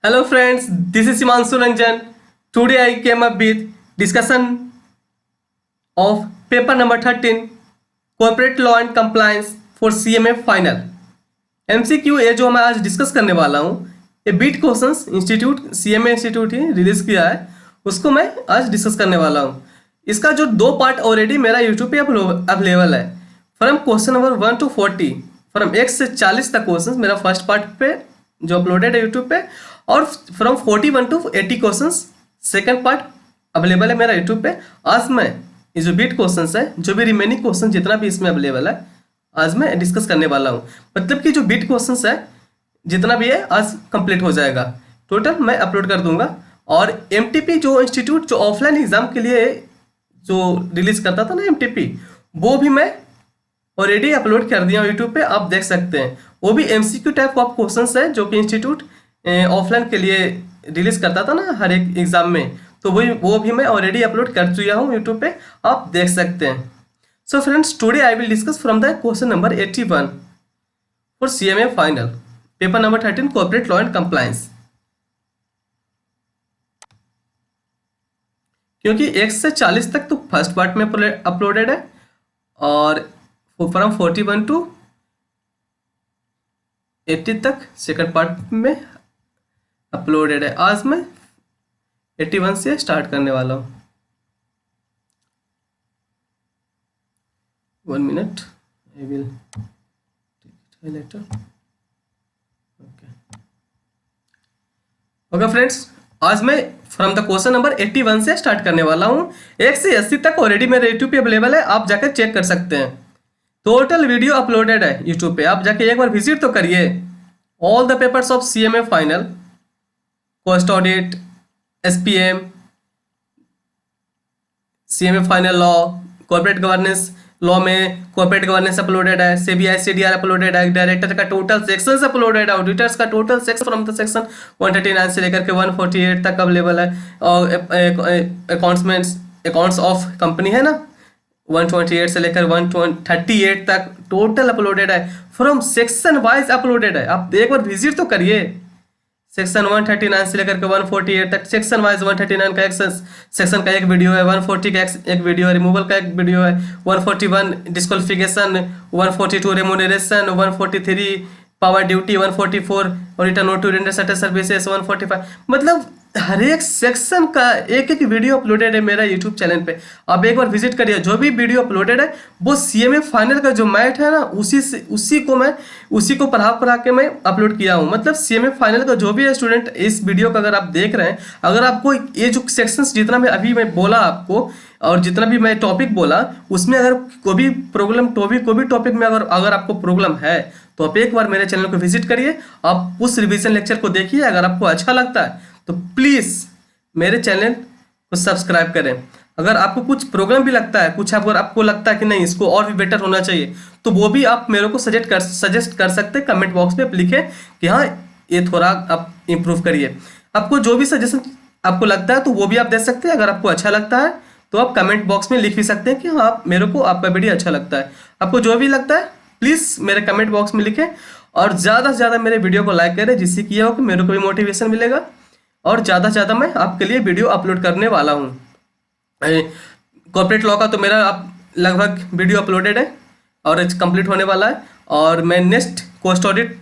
Hello friends, this is Himanshu Ranjan. Today I came up with discussion of paper number 13, Corporate Law and Compliance for CMA Final. MCQ ये जो मैं आज discuss करने वाला हूँ, ये बीट क्वेश्चंस इंस्टीट्यूट CMA इंस्टीट्यूट ही रिलीज किया है, उसको मैं आज डिस्कस करने वाला हूँ। इसका जो दो पार्ट ऑलरेडी मेरा यूट्यूब पे अवेलेबल है, from question number 1 to 40, from 1 से 40 तक क्वेश्चंस मेरा फर्स्ट पार्ट पे जो अपलोडेड है यूट्यूब पे, और from 41 to 80 questions second part available है मेरा यूट्यूब पे। आज मैं ये जो बीट क्वेश्चंस है, जो भी रिमेनिंग क्वेश्चन जितना भी इसमें अवेलेबल है, आज मैं डिस्कस करने वाला हूँ। मतलब कि जो बीट क्वेश्चंस है जितना भी है आज कंप्लीट हो जाएगा, टोटल मैं अपलोड कर दूंगा। और एमटीपी जो इंस्टीट्यूट जो ऑफलाइन एग्जाम के लिए जो रिलीज करता था ना एमटीपी, वो भी मैं ऑलरेडी अपलोड कर दिया हूँ यूट्यूब पे, आप देख सकते हैं। वो भी एमसीक्यू टाइप ऑफ क्वेश्चंस है जो कि इंस्टीट्यूट ऑफलाइन के लिए रिलीज करता था ना हर एक एग्जाम में, तो वो भी मैं ऑलरेडी अपलोड कर चुका हूँ यूट्यूब पे, आप देख सकते हैं। So friends, today I will discuss from the question number 81 for CMA final, paper number 13, corporate law and compliance. क्योंकि 1 से 40 तक तो फर्स्ट पार्ट में अपलोडेड है, और फ्रॉम 41 to 80 तक सेकंड पार्ट में अपलोडेड है। आज मैं 81 से स्टार्ट करने वाला हूँ। 1 minute, I will take it later. Okay friends, आज मैं फ्रॉम द क्वेश्चन नंबर 81 से स्टार्ट करने वाला हूँ। 1 से 80 तक ऑलरेडी मेरे यूट्यूब पे अवेलेबल है, आप जाकर चेक कर सकते हैं। टोटल वीडियो अपलोडेड है यूट्यूब पे, आप जाके एक बार विजिट तो करिए। All the papers of CMA final, cost audit, SPM, CMA final law, corporate governance law में कॉर्पोरेट गवर्नेंस अपलोडेड है, सीबीआई सीडीआर अपलोडेड है, डायरेक्टर का टोटल सेक्शंस अपलोडेड है, ऑडिटर्स का total section from the section 139 से लेकर के 148 तक अवेलेबल है। और अकाउंट्स ऑफ कंपनी है ना, 128 से लेकर 138 तक टोटल अपलोडेड है, फ्रॉम सेक्शन वाइज अपलोडेड है। आप एक बार विजिट तो करिए। सेक्शन 139 से लेकर के 148 तक सेक्शन वाइज 139 का एक सेक्शन का एक वीडियो है, 140 का एक वीडियो है, रिमूवल का एक वीडियो है, 141 डिस्क्वालिफिकेशन, 142 रेम्यूनरेशन, 143 पावर ड्यूटी, 144 और return note to render certain services, 145, मतलब हर एक सेक्शन का एक एक वीडियो अपलोडेड है मेरा यूट्यूब चैनल पे। आप एक बार विजिट करिए। जो भी वीडियो अपलोडेड है वो सीएमए फाइनल का जो मैथ है ना, उसी को पढ़ा के मैं अपलोड किया हूँ। मतलब सीएमए फाइनल का जो भी है स्टूडेंट, इस वीडियो को अगर आप देख रहे हैं, अगर आपको ये जो सेक्शंस जितना मैं अभी मैं बोला आपको, और जितना भी मैं टॉपिक बोला, उसमें अगर कोई भी टॉपिक में अगर आपको प्रॉब्लम है, तो आप एक बार मेरे चैनल को विजिट करिए, आप उस रिवीजन लेक्चर को देखिए। अगर आपको अच्छा लगता है तो प्लीज़ मेरे चैनल को सब्सक्राइब करें। अगर आपको कुछ प्रॉब्लम भी लगता है, कुछ अगर आपको लगता है कि नहीं इसको और भी बेटर होना चाहिए, तो वो भी आप मेरे को सजेस्ट कर सकते हैं। कमेंट बॉक्स में लिखें कि हाँ ये थोड़ा आप इम्प्रूव करिए। आपको जो भी सजेशन आपको लगता है तो वो भी आप दे सकते हैं। अगर आपको अच्छा लगता है तो आप कमेंट बॉक्स में लिख भी सकते हैं कि हाँ आप मेरे को आपका वीडियो अच्छा लगता है। आपको जो भी लगता है प्लीज़ मेरे कमेंट बॉक्स में लिखें, और ज़्यादा से ज़्यादा मेरे वीडियो को लाइक करें, जिससे कि यह हो कि मेरे को भी मोटिवेशन मिलेगा, और ज़्यादा से ज़्यादा मैं आपके लिए वीडियो अपलोड करने वाला हूँ। कॉर्पोरेट लॉ का तो मेरा आप लगभग वीडियो अपलोडेड है और कंप्लीट होने वाला है, और मैं नेक्स्ट कॉस्ट ऑडिट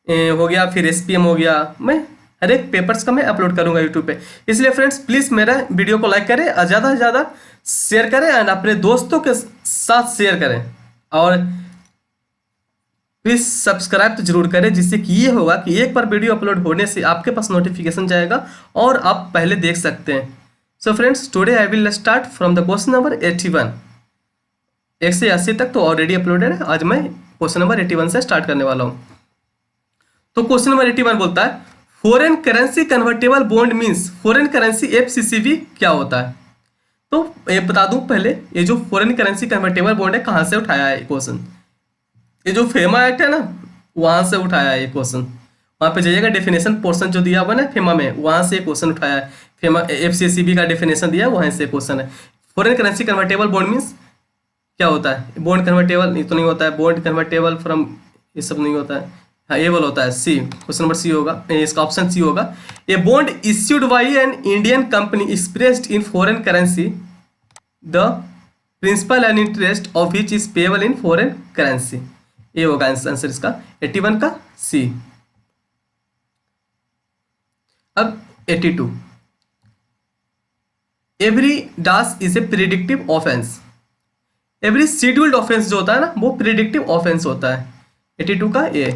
हो गया, फिर एसपीएम हो गया, मैं हर एक पेपर्स का मैं अपलोड करूँगा यूट्यूब पे। इसलिए फ्रेंड्स प्लीज़ मेरा वीडियो को लाइक करें और ज़्यादा से ज़्यादा शेयर करें, एंड अपने दोस्तों के साथ शेयर करें, और प्लीज़ सब्सक्राइब तो जरूर करें, जिससे कि ये होगा कि एक बार वीडियो अपलोड होने से आपके पास नोटिफिकेशन जाएगा और आप पहले देख सकते हैं। So friends, today I will start from the question number 81। 1 से 80 तक तो ऑलरेडी अपलोडेड है, आज मैं क्वेश्चन नंबर 81 से स्टार्ट करने वाला हूँ। तो क्वेश्चन नंबर 81 बोलता है, foreign currency convertible bond means foreign currency FCCB क्या होता है। तो ये बता दूं पहले, ये जो फॉरेन करेंसी कन्वर्टेबल बॉन्ड है कहाँ से उठाया है क्वेश्चन, ये जो फेमा एक्ट है ना वहां से उठाया है ये क्वेश्चन। वहां पे जाइएगा, डेफिनेशन पोर्शन जो दिया हुआ ना फेमा में, वहां से क्वेश्चन उठाया है। फेमा एफसीसीबी का डेफिनेशन दिया है, वहां से क्वेश्चन है। Foreign currency convertible bond means क्या होता है। बॉन्ड कन्वर्टेबल तो नहीं होता है, बॉन्ड कन्वर्टेबल फ्रॉम ये सब नहीं होता है। हाँ ये वाला होता है सी, क्वेश्चन नंबर सी होगा, इसका ऑप्शन सी होगा। A bond issued by an Indian company expressed in foreign currency, the principal and interest of which is payable in foreign currency. ये होगा आंसर इसका 81 का सी। अब 82, एवरी डास is a predictive offence. Every scheduled offence जो होता है ना वो प्रिडिक्टिव ऑफेंस होता है। 82 का ए,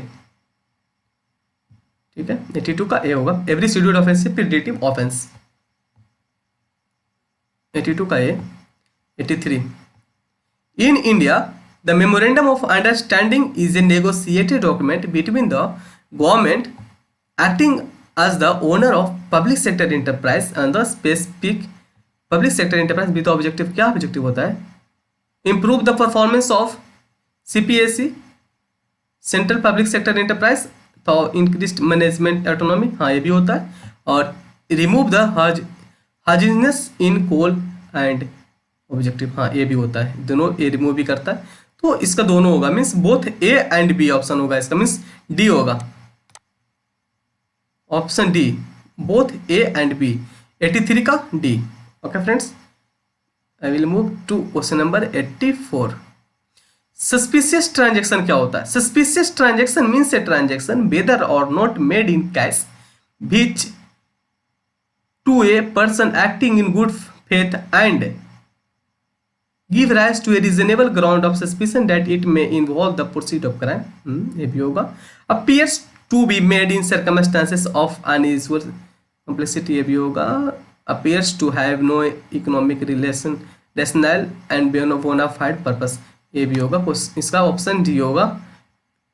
ठीक है 82 का ए होगा, एवरी शेड्यूल्ड ऑफेंस से प्रिडिक्टिव ऑफेंस। 82 का ए। 83, in India the memorandum of understanding is a negotiated document between the government acting as the owner of public sector enterprise and the specific public sector enterprise with the objective, क्या objective होता है? improve the performance of CPSE central public sector enterprise, तो increased management autonomy, हाँ ये भी होता है। और remove the haziness in coal and objective, हाँ ये भी होता है, दोनों ये रिमूव भी करता है। तो इसका दोनों होगा, means both A and B option होगा इसका, मीन्स डी होगा, option D, both A and B. 83 का डी। Okay friends, I will move to question number 84। Suspicious transaction क्या होता है? Suspicious transaction means a transaction whether or not made in cash which to a person acting in good faith and give rise to a reasonable ground of suspicion that it may involve the proceed of crime, ये भी होगा। Appears to be made in circumstances of unusual complexity, ये भी होगा। Appears to have no economic relation rational and bona fide purpose, ये भी होगा। इसका ऑप्शन डी होगा,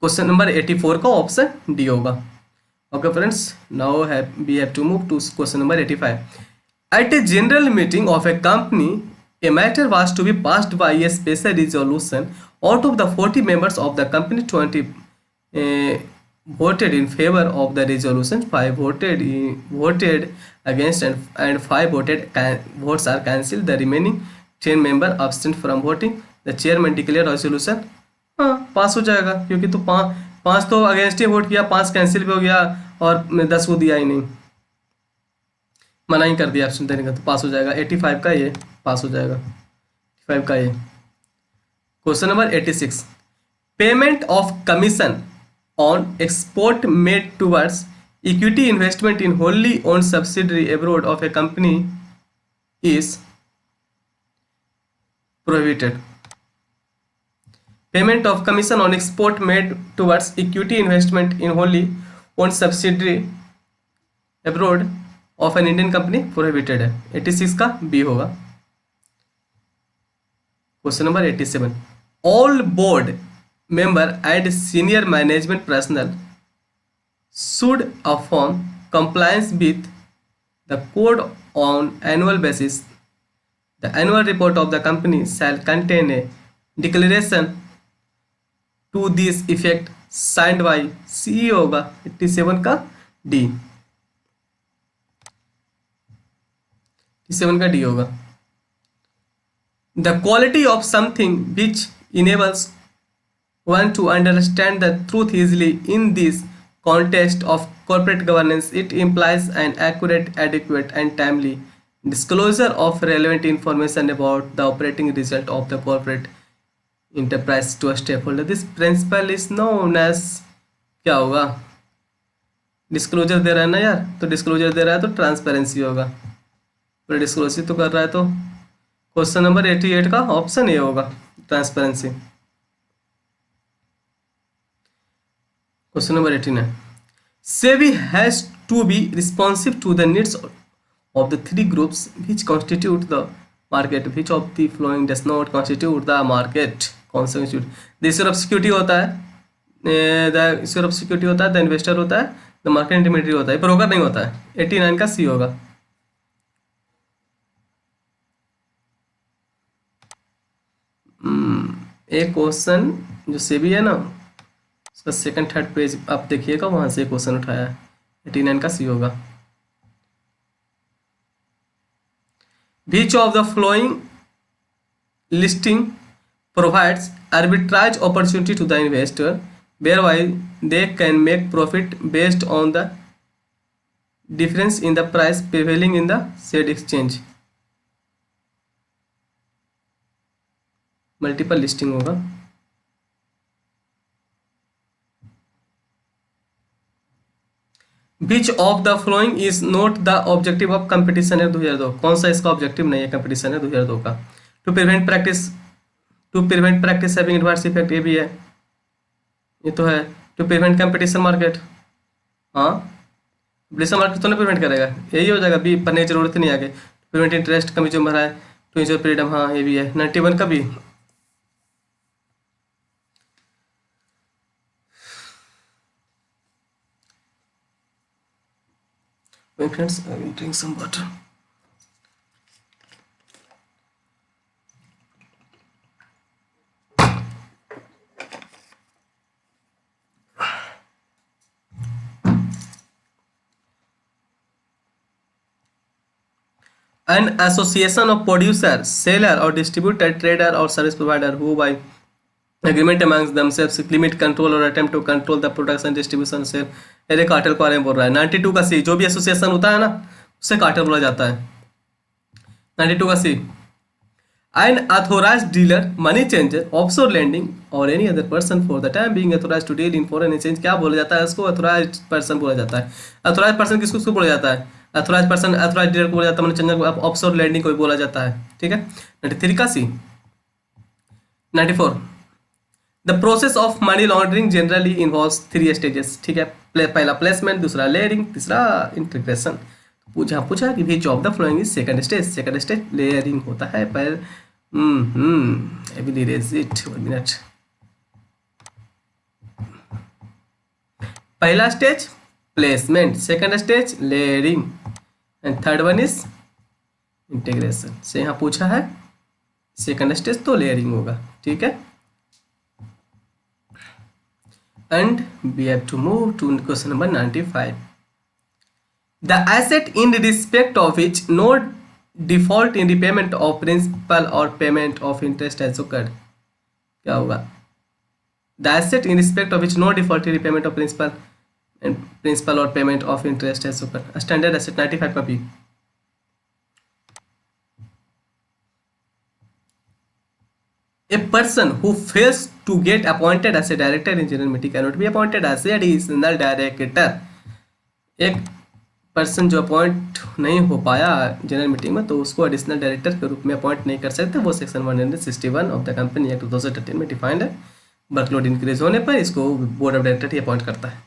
क्वेश्चन नंबर 84 का ऑप्शन डी होगा। Okay friends, now we have to move to question number 85। At a general meeting of a company a matter was to be passed by a special resolution. Out of the 40 members of the company, 20 voted in favor of the resolution, 5 voted against, and 5 votes are cancelled. The remaining 10 members abstained from voting. The chairman declared resolution हाँ पास हो जाएगा, क्योंकि तो पाँच तो against ही vote किया, 5 cancel भी हो गया और 10 को दिया ही नहीं, मना ही कर दिया ऑप्शन देने का, तो पास हो जाएगा। 85 का ये पास हो जाएगा, 85 का ये। Question number 86, payment of commission on export made towards equity investment in Holi own subsidiary abroad of a company is prohibited. Payment of commission on export made towards equity investment in Holi own subsidiary abroad of N Indian company prohibited है। 86 का B होगा। Question number 87, all board member and senior management personnel should affirm compliance with the code on annual basis. The annual report of the company shall contain a declaration to this effect signed by CEO होगा। 87 का D, 87 का D होगा। The quality of something which enables one to understand the truth easily in this context of corporate governance. It implies an accurate, adequate, and timely disclosure of relevant information about the operating result of the corporate enterprise to a stakeholder. This principle is known as क्या होगा? Disclosure दे रहा है ना यार, तो disclosure दे रहा है तो ट्रांसपेरेंसी होगा, पर डिस्क्लोजर तो कर रहा है, तो क्वेश्चन नंबर 88 का ऑप्शन ए होगा, transparency. Question number 89. SEBI has to be responsive to the needs of the 3 groups which constitute the market. Which of the following does not constitute the market? Constitute the issuer of security होता है, the issuer of security होता है, the investor होता है, the market intermediary होता है, broker नहीं होता है। 89 का सी होगा। एक क्वेश्चन जो सेबी है ना, उसका सेकंड थर्ड पेज आप देखिएगा, वहां से क्वेश्चन उठाया है। 89 का सी होगा। Which of the following listing provides arbitrage opportunity to the investor where why they can make profit based on the difference in the price prevailing in the said exchange. Multiple listing होगा। Which of the flowing is not the objective of competition है 2002, कौन सा इसका objective नहीं है competition है 2002 का। To prevent practice, to prevent practice having adverse effect, ये भी है, ये तो है। टू प्रिवेंट कंपटीशन मार्केट, हाँ कंपटीशन मार्केट तो नहीं प्रिवेंट करेगा, यही हो जाएगा, बी पढ़ने की जरूरत ही नहीं आगे। प्रिवेंट इंटरेस्ट कमी जो भरा है, टू इंश्योर फ्रीडम, हाँ ये भी है 91 का भी। Wait friends, I will drink some water. An association of producer, seller or distributor, trader or service provider who by agreement amongst themselves limit control or attempt to control the production distribution sale, ये cartel के बारे में बोल रहा है। 92 का सी, जो भी एसोसिएशन होता है ना उससे कार्टेल बोला जाता है। 92 का सी, an authorized dealer, money changer, offshore lending or any other person for the time being authorized to deal in foreign exchange, क्या बोला जाता है उसको, authorized person बोला जाता है। authorized person किसको किसको बोला जाता है, authorized person authorized dealer को बोला जाता है, money changer को, offshore lending को भी बोला जाता है, ठीक है। 93 का सी। 94, the process of money laundering generally involves 3 stages, ठीक है। पहला प्लेसमेंट, दूसरा लेयरिंग, तीसरा इंटीग्रेशन। पूछा कि which of the flowing is second stage, second stage layering होता है। पर I will erase it, 1 minute. पहला stage placement, second stage layering and third one is integration. से यहाँ पूछा है सेकंड स्टेज तो लेयरिंग होगा, ठीक है। And we have to move to question number 95. The asset in respect of which no default in repayment of principal or payment of interest has occurred, क्या होगा। The asset in respect of which no default in repayment of principal or payment of interest has occurred, standard asset 95 का भी। A person who fails to get appointed as a director in general meeting cannot be appointed as a additional director। एक person जो appoint नहीं हो पाया general meeting में तो उसको एडिशनल डायरेक्टर के रूप में अपॉइंट नहीं कर सकते, वो section 161 of the company act 2013 में डिफाइंड है। वर्कलोड इंक्रीज होने पर इसको बोर्ड ऑफ डायरेक्टर ही अपॉइंट करता है।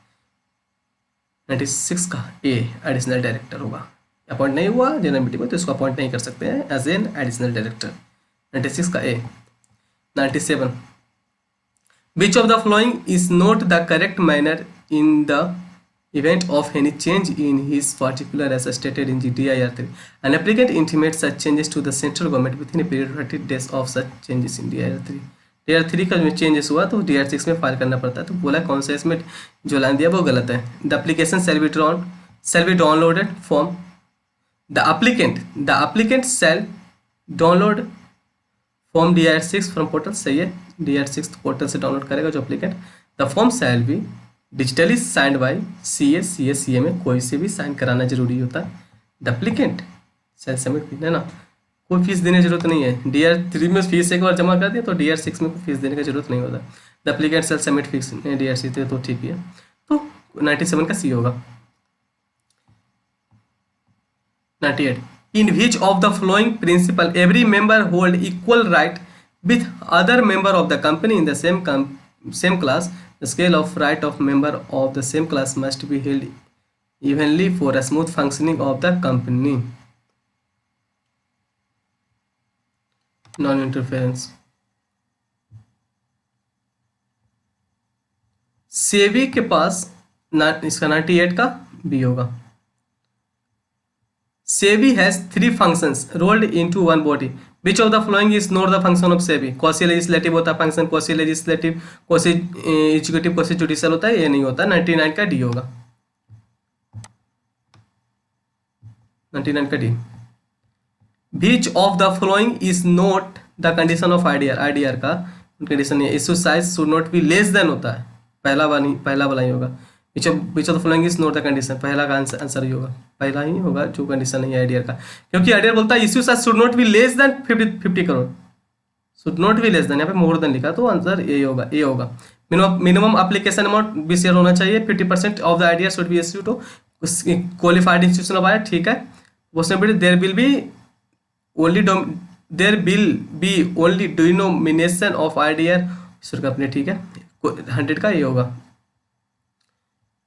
96 का ए एडिशनल डायरेक्टर होगा, अपॉइंट नहीं हुआ जनरल मीटिंग में तो इसको अपॉइंट नहीं कर सकते हैं एज एन एडिशनल डायरेक्टर। 96 का ए। 97, which of the following is not the correct manner in the event of any change in his particular as stated in DIR 3? An applicant intimates such changes to the central government within a period of 30 days of such changes in DIR 3। DIR 3 का जो changes हुआ तो DIR 6 में file करना पड़ता है, तो बोला कौन सा इसमें जो लाइन दिया वो गलत है। The application shall be downloaded from the applicant shall download form DIR 6 from portal, सही है, DIR 6 पोर्टल से डाउनलोड करेगा जो applicant. The form shall be digitally signed by CA, CA में कोई से भी साइन कराना जरूरी होता है। द एप्लीकेंट शैल सबमिट, है ना, कोई फीस देने की जरूरत नहीं है। DIR 3 में फीस एक बार जमा कर दिया तो DIR 6 में कोई फीस देने की जरूरत नहीं होता। The applicant shall submit fees DIR 6 तो ठीक ही है, तो 97 का सी होगा। 98, in which of the following principle every member hold equal right with other member of the company in the same class, the scale of right of member of the same class must be held evenly for a smooth functioning of the company। non interference। SEBI के पास इसका 98 का B होगा। SEBI has 3 functions rolled into one body. Which of the following is not the function of SEBI? quasi legislative होता है function, quasi legislative, quasi executive, quasi judicial होता है, ये नहीं होता। 99 का डी होगा। 99 का D. Which of the following is not the condition of IDR? IDR का कंडीशन ये, issue size should not be less than होता है, पहला वाला ही होगा। Which of the following is not the condition, पहला का आंसर ही होगा, पहला ही होगा जो कंडीशन नहीं है आईडीआर का, क्योंकि आईडीआर बोलता है issue should not be less than 50 crore, should not be less than, यहाँ पे मोर देन लिखा तो आंसर ए होगा, ए होगा। मिनिमम एप्लीकेशन अमाउंट 20 शेयर होना चाहिए, 50% of the IDR should be issue to qualified institution of IDR, ठीक है। उसमें there will be only there will be only denomination of IDR company, ठीक है। 100 का ये होगा।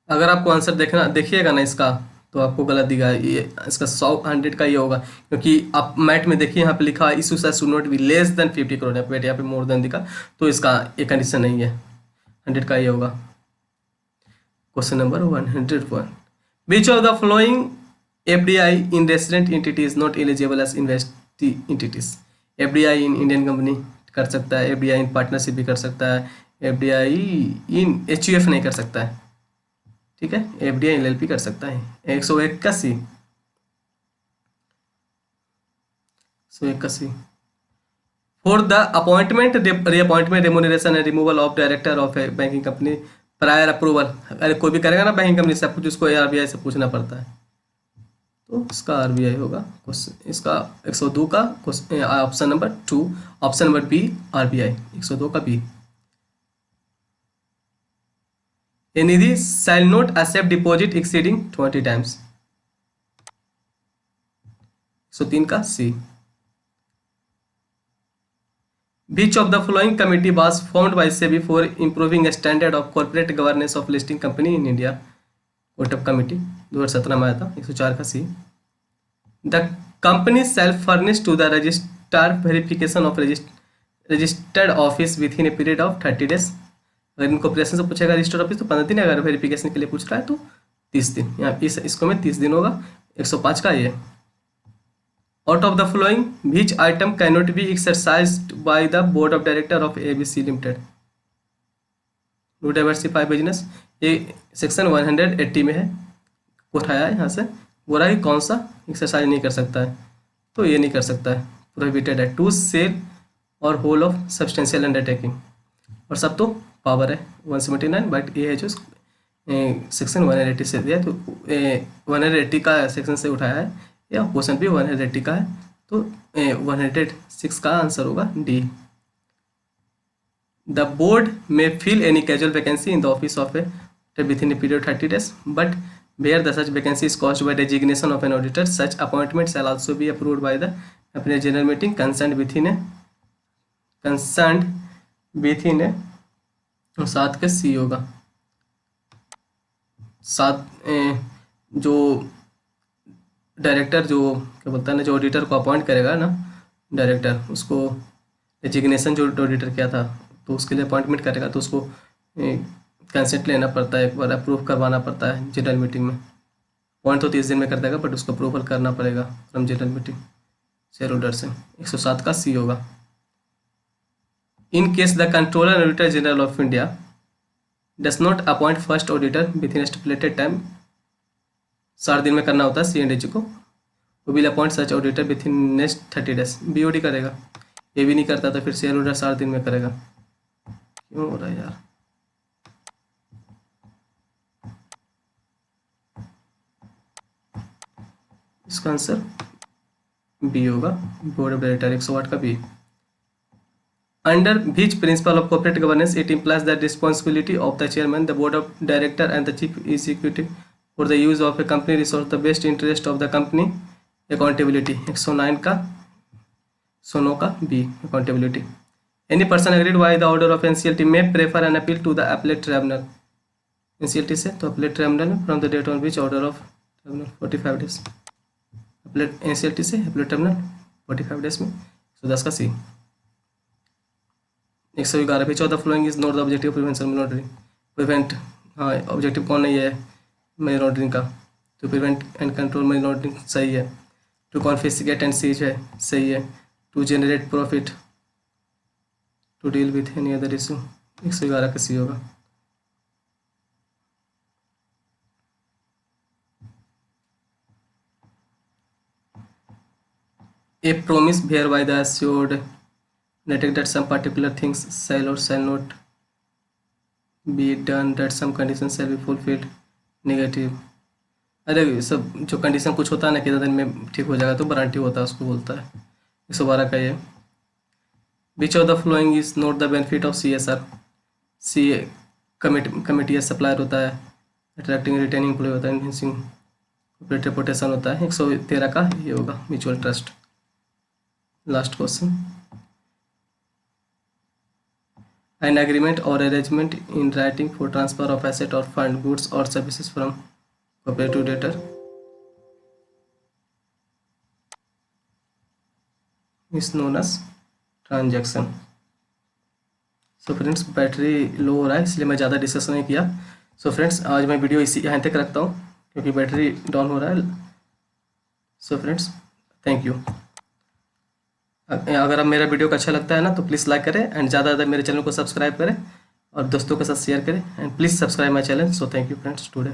अगर आपको आंसर देखिएगा ना इसका, तो आपको गलत दिखा है, ये इसका 100 का ये होगा, क्योंकि आप मैट में देखिए यहाँ पे लिखा है issue should not be less than 50 crore, यहाँ पे मोर देन दिखा, तो इसका ये कंडीशन नहीं है, 100 का ये होगा। Question number 101, which of the flowing FDI in resident entity is not eligible as investee entities. FDI in Indian company कर सकता है, एफडीआई इन पार्टनरशिप भी कर सकता है, एफडीआई इन एचयूएफ नहीं कर सकता है, ठीक है। एफडीआई एलएलपी कर सकता है। 181 for the appointment reappointment remuneration and removal of director of A banking company prior approval. अरे कोई भी करेगा ना बैंकिंग कंपनी, सब कुछ उसको आरबीआई से पूछना पड़ता है, तो इसका आरबीआई होगा। इसका 102 का option number 2, option number B RBI, 102 का B. A Nidhi shall not accept deposit exceeding 20 times, 103 का C. Which of the following committee was formed by SEBI for improving standard of corporate governance of listing company in India? Kotak committee 2017 में आया था, 104 का सी। The company shall furnish to the registrar verification of registered office within a period of 30 days। अगर इनको operation से पूछेगा register office तो 15 दिन, अगर वेरिफिकेशन के लिए पूछ रहा है तो 30 दिन, यहाँ इसको में 30 दिन होगा। 105 का ये, out of the flowing which item can not be exercised by the board of director of ABC limited to diversify business. ये सेक्शन 180 में है, उठाया है यहाँ से, बोला कि कौन सा एक्सरसाइज नहीं कर सकता है, तो ये नहीं कर सकता है, प्रोहिबिटेड है। टू सेल और होल ऑफ सब्सटेंशियल अंडरटेकिंग, और सब तो पावर है 179, बट ये है जो सेक्शन 180 से दिया, तो 180 का सेक्शन से उठाया है, या क्वेश्चन भी 180 का है, तो 106 का आंसर होगा डी। द बोर्ड में fill any casual vacancy in the office of a within a period 30 days, but where the such vacancy is caused by designation of an auditor, such appointment shall also be approved by the अपने general meeting concerned within a 7 का C होगा। 7 जो director जो क्या बोलता है ना, जो ऑडिटर को अपॉइंट करेगा ना डायरेक्टर, उसको डेजिग्नेशन जो ऑडिटर किया था तो उसके लिए अपॉइंटमेंट करेगा, तो उसको कंसेंट लेना पड़ता है, एक बार अप्रूव करवाना पड़ता है जनरल मीटिंग में। पॉइंट तो 30 दिन में कर देगा, बट उसको अप्रूवल करना पड़ेगा from general meeting share holder से। 107 का सी होगा। In case the controller auditor general of India does not appoint first auditor within stipulated time, 60 दिन में करना होता है CNDG को, वो will appoint such auditor within next 30 days, BOD करेगा। ये भी नहीं करता तो फिर शेयर होल्डर 60 दिन में करेगा। क्यों हो रहा है यार? इसका आंसर बी होगा, बोर्ड ऑफ डायरेक्टर 108 का B. Under which principle of corporate governance it implies the responsibility of the chairman, the board of director and the chief executive for the use of a company resource the best interest of the company, accountability 109 का, 109 का B accountability. Any person agreed by the order of NCLT में prefer an appeal to the appellate tribunal, NCLT से तो appellate tribunal from the date on which order of tribunal 45 days, appellate NCLT से appellate tribunal 45 days में। 110 का सी। 111 which of the following is not the objective prevention money laundering, prevent, हाँ objective कौन नहीं है मनी लॉन्ड्रिंग का, to prevent and control money laundering सही है, टू कॉन्फिस्केट एंड सीज है सही है, to generate profit, to deal with any other issue, 111 का सी होगा। A promise whereby the assured undertake that some particular things shall or shall not be done that some condition shall be fulfilled, negative. अरे सब जो condition कुछ होता है ना कितने दिन में ठीक हो जाएगा तो वारंटी होता है उसको बोलता है। 112 का ये, which of the flowing is not the benefit of CSR। C committee supplier होता है, अट्रैक्टिंग रिटेनिंग एम्प्लॉय होता है, इन्हेंसिंग कॉर्पोरेट रेपुटेशन होता है। 113 का ये होगा mutual trust. Last question, an agreement or arrangement in writing for transfer of asset or fund, goods or services from corporate to debtor is known as transaction। So friends battery low हो रहा है इसलिए मैं ज़्यादा discuss नहीं किया। So friends आज मैं वीडियो इसी यहाँ तक रखता हूँ क्योंकि बैटरी डाउन हो रहा है। So friends thank you. अगर आप मेरा वीडियो को अच्छा लगता है ना तो प्लीज़ लाइक करें एंड ज़्यादा ज़्यादा मेरे चैनल को सब्सक्राइब करें और दोस्तों के साथ शेयर करें and please subscribe my channel. So thank you friends today.